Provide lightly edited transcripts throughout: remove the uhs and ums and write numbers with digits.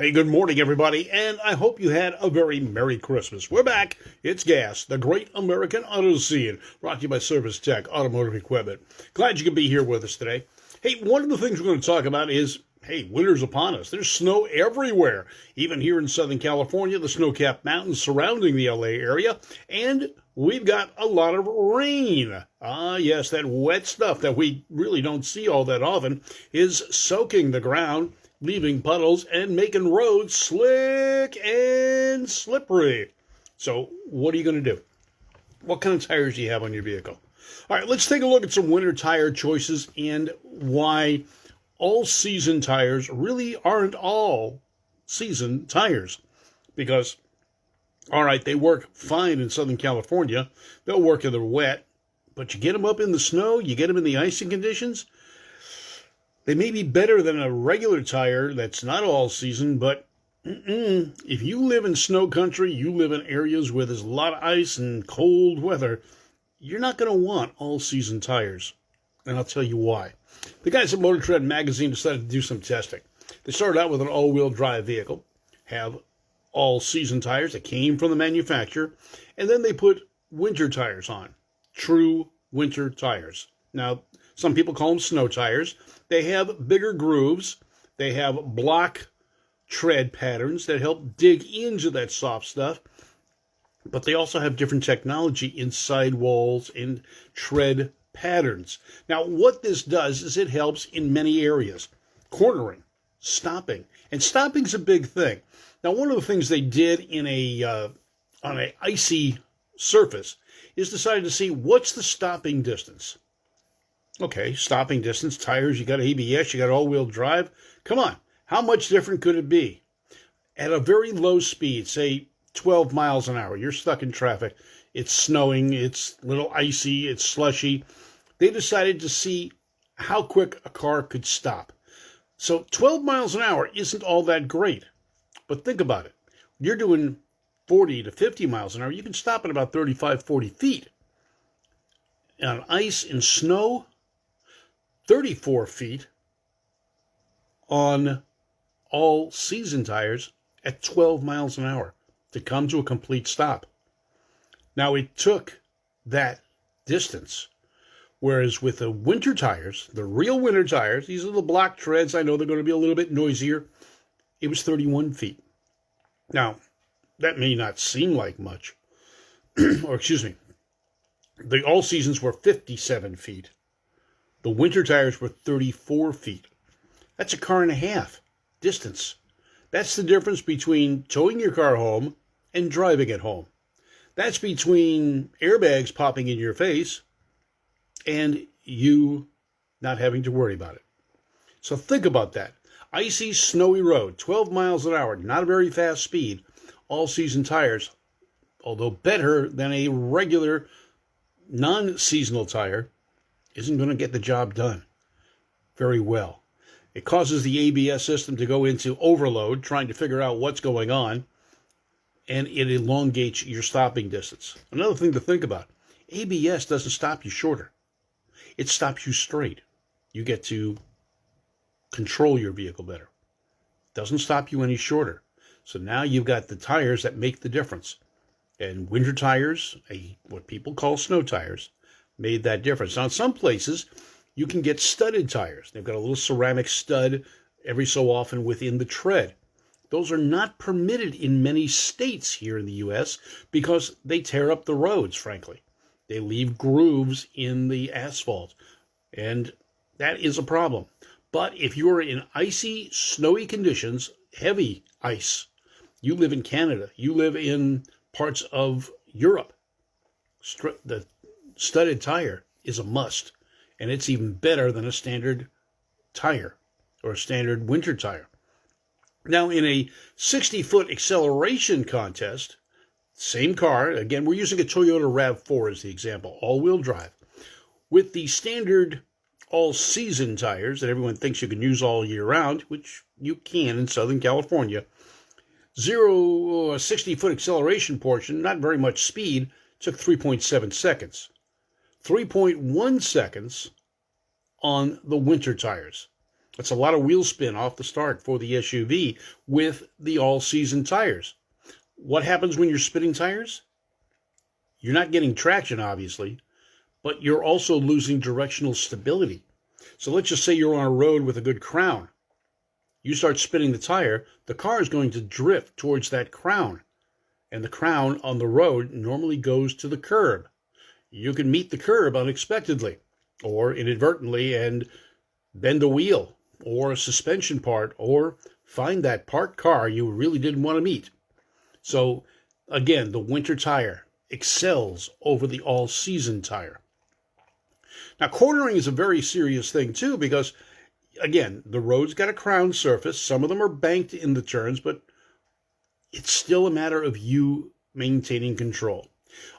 Hey, good morning, everybody, and I hope you had a very Merry Christmas. We're back. It's GAAS, the Great American Auto Scene, brought to you by Service Tech Automotive Equipment. Glad you could be here with us today. Hey, one of the things we're going to talk about is, winter's upon us. There's snow everywhere, even here in Southern California, the snow-capped mountains surrounding the LA area, and we've got a lot of rain. Ah, yes, that wet stuff that we really don't see all that often is soaking the ground, leaving puddles and making roads slick and slippery. So what are you going to do? What kind of tires do you have on your vehicle? All right, let's take a look at some winter tire choices and why all-season tires really aren't all-season tires. Because, all right, they work fine in Southern California. They'll work in the wet. But you get them up in the snow, you get them in the icy conditions, they may be better than a regular tire that's not all season, but if you live in snow country, you live in areas where there's a lot of ice and cold weather, you're not going to want all season tires. And I'll tell you why. The guys at Motor Trend Magazine decided to do some testing. They started out with an all-wheel drive vehicle, have all season tires that came from the manufacturer, and then they put winter tires on. True winter tires. Now, some people call them snow tires. They have bigger grooves. They have block tread patterns that help dig into that soft stuff. But they also have different technology in sidewalls and tread patterns. Now, what this does is it helps in many areas. Cornering, stopping. And stopping's a big thing. Now, one of the things they did in on an icy surface is decided to see what's the stopping distance. Okay, stopping distance, tires, you got ABS, you got all-wheel drive. Come on, how much different could it be? At a very low speed, say 12 miles an hour, you're stuck in traffic, it's snowing, it's a little icy, it's slushy. They decided to see how quick a car could stop. So 12 miles an hour isn't all that great, but think about it. You're doing 40 to 50 miles an hour, you can stop at about 35, 40 feet. On ice and snow, 34 feet on all-season tires at 12 miles an hour to come to a complete stop. Now, it took that distance, whereas with the winter tires, the real winter tires, these are the block treads, I know they're going to be a little bit noisier, it was 31 feet. Now, that may not seem like much, or excuse me, the all-seasons were 57 feet. The winter tires were 34 feet. That's a car and a half distance. That's the difference between towing your car home and driving it home. That's between airbags popping in your face and you not having to worry about it. So think about that. Icy, snowy road, 12 miles an hour, not a very fast speed. All-season tires, although better than a regular non-seasonal tire, isn't going to get the job done very well. It causes the ABS system to go into overload, trying to figure out what's going on, and it elongates your stopping distance. Another thing to think about, ABS doesn't stop you shorter. It stops you straight. You get to control your vehicle better. It doesn't stop you any shorter. So now you've got the tires that make the difference. And winter tires, what people call snow tires, made that difference. Now, in some places, you can get studded tires. They've got a little ceramic stud every so often within the tread. Those are not permitted in many states here in the U.S. because they tear up the roads, frankly. They leave grooves in the asphalt, and that is a problem. But if you're in icy, snowy conditions, heavy ice, you live in Canada, you live in parts of Europe, the studded tire is a must, and it's even better than a standard tire or a standard winter tire. Now, in a 60-foot acceleration contest, same car, again, we're using a Toyota RAV4 as the example, all-wheel drive, with the standard all-season tires that everyone thinks you can use all year round, which you can in Southern California. 60-foot acceleration portion, not very much speed, took 3.7 seconds. 3.1 seconds on the winter tires. That's a lot of wheel spin off the start for the SUV with the all-season tires. What happens when you're spinning tires? You're not getting traction, obviously, but you're also losing directional stability. So let's just say you're on a road with a good crown. You start spinning the tire, the car is going to drift towards that crown. And the crown on the road normally goes to the curb. You can meet the curb unexpectedly or inadvertently and bend a wheel or a suspension part or find that parked car you really didn't want to meet. So again, the winter tire excels over the all-season tire. Now, cornering is a very serious thing too because, again, the road's got a crown surface. Some of them are banked in the turns, but it's still a matter of you maintaining control.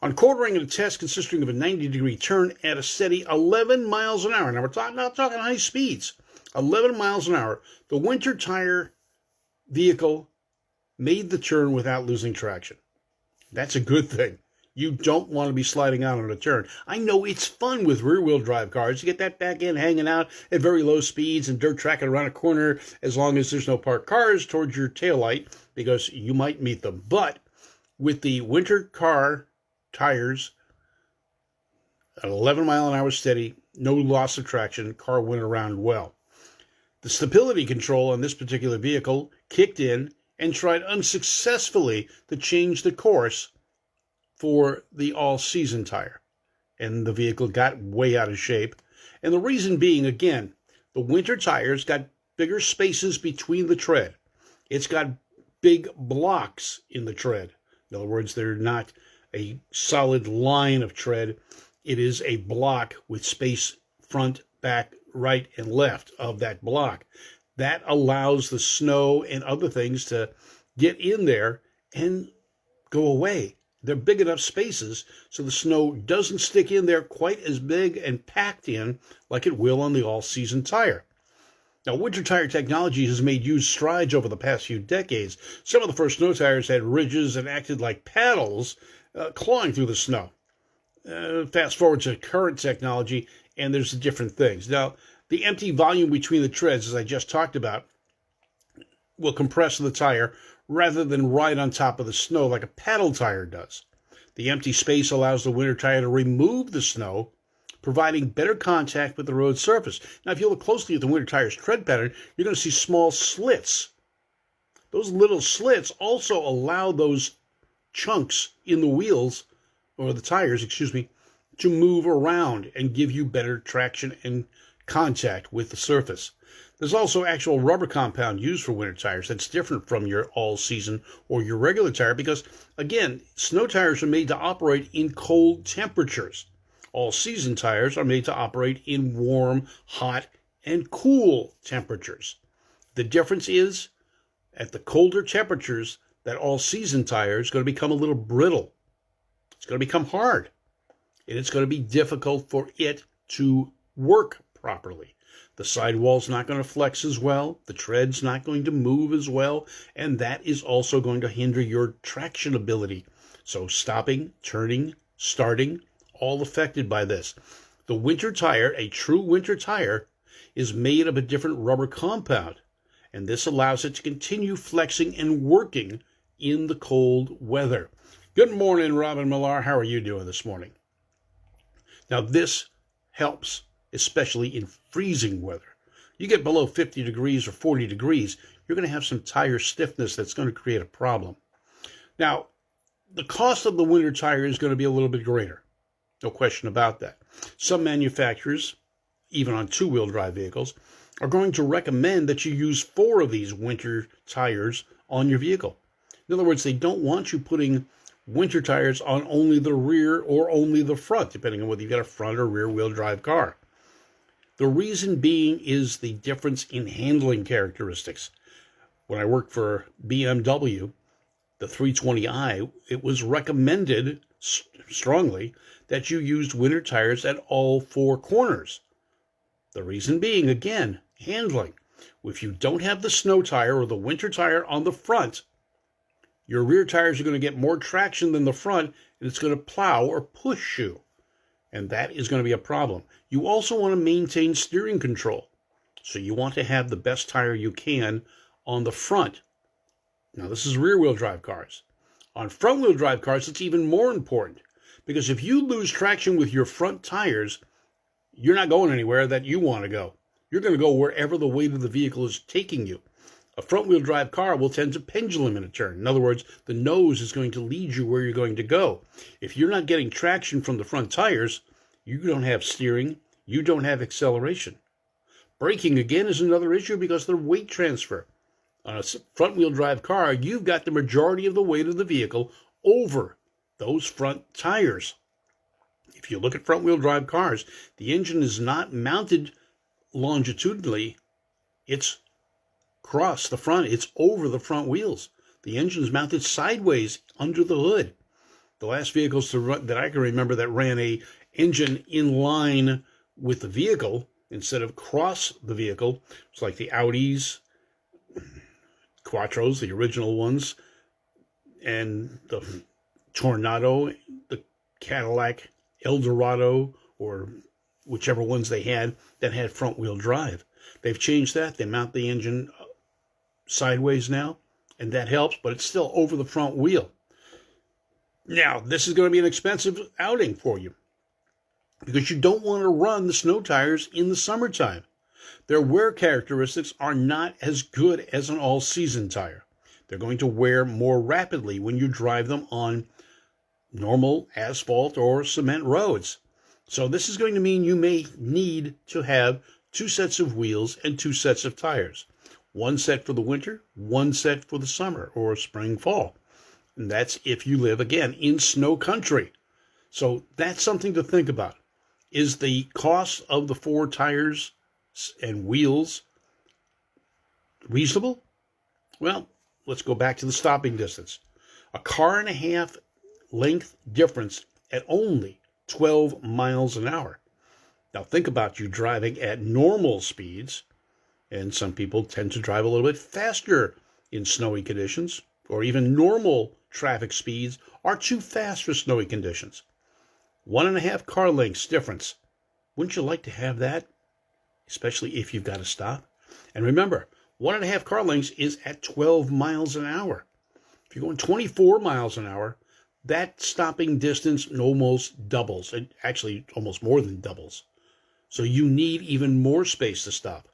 On cornering, a test consisting of a 90-degree turn at a steady 11 miles an hour. Now, we're not talking high speeds. 11 miles an hour. The winter tire vehicle made the turn without losing traction. That's a good thing. You don't want to be sliding out on a turn. I know it's fun with rear-wheel drive cars. You get that back end hanging out at very low speeds and dirt tracking around a corner as long as there's no parked cars towards your taillight because you might meet them. But with the winter car tires at 11 mile an hour steady, no loss of traction, car went around well. The stability control on this particular vehicle kicked in and tried unsuccessfully to change the course for the all-season tire. And the vehicle got way out of shape. And the reason being, again, the winter tires got bigger spaces between the tread. It's got big blocks in the tread. In other words, they're not a solid line of tread. It is a block with space front, back, right, and left of that block. That allows the snow and other things to get in there and go away. They're big enough spaces so the snow doesn't stick in there quite as big and packed in like it will on the all-season tire. Now, winter tire technology has made huge strides over the past few decades. Some of the first snow tires had ridges and acted like paddles clawing through the snow. Fast forward to current technology, and there's different things. Now, the empty volume between the treads, as I just talked about, will compress the tire rather than ride on top of the snow like a paddle tire does. The empty space allows the winter tire to remove the snow, providing better contact with the road surface. Now, if you look closely at the winter tire's tread pattern, you're going to see small slits. Those little slits also allow those chunks in the wheels, or the tires, to move around and give you better traction and contact with the surface. There's also actual rubber compound used for winter tires that's different from your all-season or your regular tire because, again, snow tires are made to operate in cold temperatures. All-season tires are made to operate in warm, hot, and cool temperatures. The difference is, at the colder temperatures, that all-season tire is going to become a little brittle. It's going to become hard, and it's going to be difficult for it to work properly. The sidewall's not going to flex as well, the tread's not going to move as well, and that is also going to hinder your traction ability. So stopping, turning, starting, all affected by this. The winter tire, a true winter tire, is made of a different rubber compound, and this allows it to continue flexing and working in the cold weather. Good morning, Robin Millar. How are you doing this morning? Now, this helps, especially in freezing weather. You get below 50 degrees or 40 degrees, you're going to have some tire stiffness that's going to create a problem. Now, the cost of the winter tire is going to be a little bit greater. No question about that. Some manufacturers, even on two-wheel drive vehicles, are going to recommend that you use 4 of these winter tires on your vehicle. In other words, they don't want you putting winter tires on only the rear or only the front, depending on whether you've got a front or rear-wheel drive car. The reason being is the difference in handling characteristics. When I worked for BMW, the 320i, it was recommended strongly that you used winter tires at all 4 corners. The reason being, again, handling. If you don't have the snow tire or the winter tire on the front, your rear tires are going to get more traction than the front, and it's going to plow or push you. And that is going to be a problem. You also want to maintain steering control. So you want to have the best tire you can on the front. Now, this is rear-wheel drive cars. On front-wheel drive cars, it's even more important, because if you lose traction with your front tires, you're not going anywhere that you want to go. You're going to go wherever the weight of the vehicle is taking you. A front-wheel drive car will tend to pendulum in a turn. In other words, the nose is going to lead you where you're going to go. If you're not getting traction from the front tires, you don't have steering, you don't have acceleration. Braking, again, is another issue because of the weight transfer. On a front-wheel drive car, you've got the majority of the weight of the vehicle over those front tires. If you look at front-wheel drive cars, the engine is not mounted longitudinally. It's across the front. It's over the front wheels. The engine is mounted sideways under the hood. The last vehicles that I can remember that ran a engine in line with the vehicle instead of across the vehicle, it's like the Audis, Quattros, the original ones, and the Tornado, the Cadillac Eldorado, or whichever ones they had that had front-wheel drive. They've changed that. They mount the engine sideways now, and that helps, but it's still over the front wheel. Now, this is going to be an expensive outing for you because you don't want to run the snow tires in the summertime. Their wear characteristics are not as good as an all-season tire. They're going to wear more rapidly when you drive them on normal asphalt or cement roads. So this is going to mean you may need to have 2 sets of wheels and 2 sets of tires. 1 set for the winter, 1 set for the summer or spring, fall. And that's if you live, again, in snow country. So that's something to think about. Is the cost of the 4 tires and wheels reasonable? Well, let's go back to the stopping distance. A car and a half length difference at only 12 miles an hour. Now think about you driving at normal speeds, and some people tend to drive a little bit faster in snowy conditions, or even normal traffic speeds are too fast for snowy conditions. 1.5 car lengths difference. Wouldn't you like to have that? Especially if you've got to stop. And remember, 1.5 car lengths is at 12 miles an hour. If you're going 24 miles an hour, that stopping distance almost doubles. It actually almost more than doubles. So you need even more space to stop.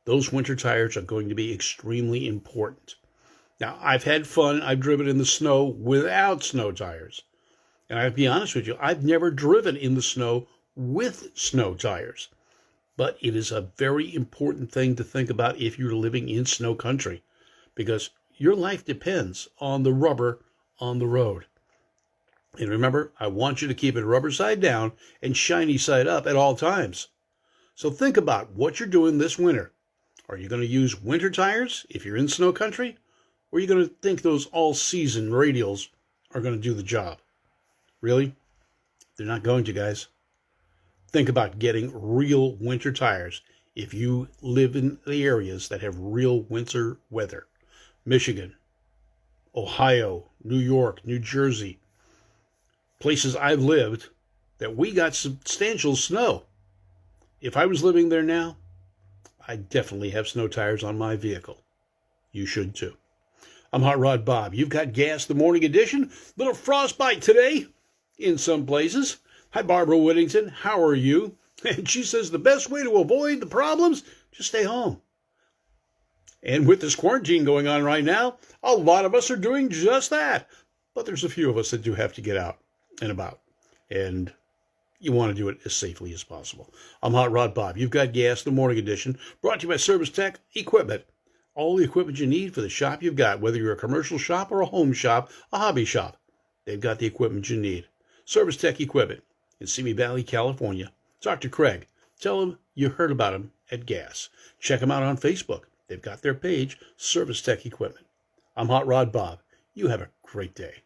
Those winter tires are going to be extremely important. Now, I've had fun. I've driven in the snow without snow tires. And I'll be honest with you, I've never driven in the snow with snow tires. But it is a very important thing to think about if you're living in snow country, because your life depends on the rubber on the road. And remember, I want you to keep it rubber side down and shiny side up at all times. So think about what you're doing this winter. Are you going to use winter tires if you're in snow country? Or are you going to think those all-season radials are going to do the job? Really? They're not going to, guys. Think about getting real winter tires if you live in the areas that have real winter weather. Michigan, Ohio, New York, New Jersey, places I've lived that we got substantial snow. If I was living there now, I'd definitely have snow tires on my vehicle. You should too. I'm Hot Rod Bob. You've got Gas the Morning Edition. Little frostbite today in some places. Hi, Barbara Whittington. How are you? And she says the best way to avoid the problems, just stay home. And with this quarantine going on right now, a lot of us are doing just that. But there's a few of us that do have to get out and about. And you want to do it as safely as possible. I'm Hot Rod Bob. You've got Gas, the Morning Edition, brought to you by Service Tech Equipment. All the equipment you need for the shop you've got, whether you're a commercial shop or a home shop, a hobby shop. They've got the equipment you need. Service Tech Equipment in Simi Valley, California. Talk to Craig. Tell him you heard about him at Gas. Check them out on Facebook. They've got their page, Service Tech Equipment. I'm Hot Rod Bob. You have a great day.